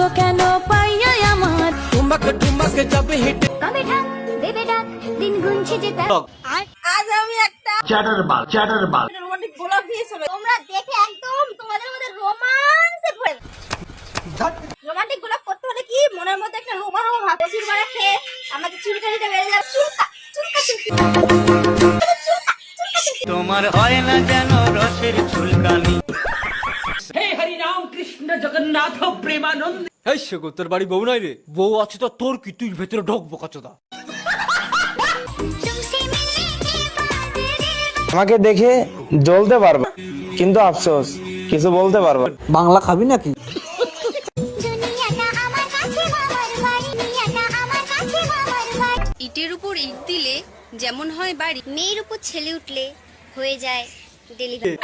আসো কেন পাইয়া আমার ठुमक ठुमक जब हिट কবে ঢাক দেবে ডাক দিন গুনছে যে তার আজ আমি একটা রোমান্টিক গোলাপ দিয়ে চলে তোমরা দেখে একদম তোমাদের মধ্যে রোমান্সে পড়ে রোমান্টিক গোলাপ করতে হলে কি মনের মধ্যে একটা রোমা রোমা ভাব প্রচুর করে খেয়ে আমাদের চুলকানিটা বেড়ে যাবে চুলকা চুলকা চুলকা তোমার হয় না যেন রসের চুলকানি। এই সেগো তোর বাড়ি বউ নাই রে, বউ আছে তো তোর কি, তুই ভেতরে ঢোক বোকাচোদা। আমাকে দেখে জ্বলতে পারবে কিন্তু আফসোস কিছু বলতে পারবো না। বাংলা খাবি নাকি? দুনিয়াটা আমার কাছে মামার বাড়ি দুনিয়াটা আমার কাছে মামার বাড়ি ইটের উপর ইট দিলে যেমন হয় বাড়ি, মেয়ের উপর ছেলে উঠলে হয়ে যায় ডেলিভারি।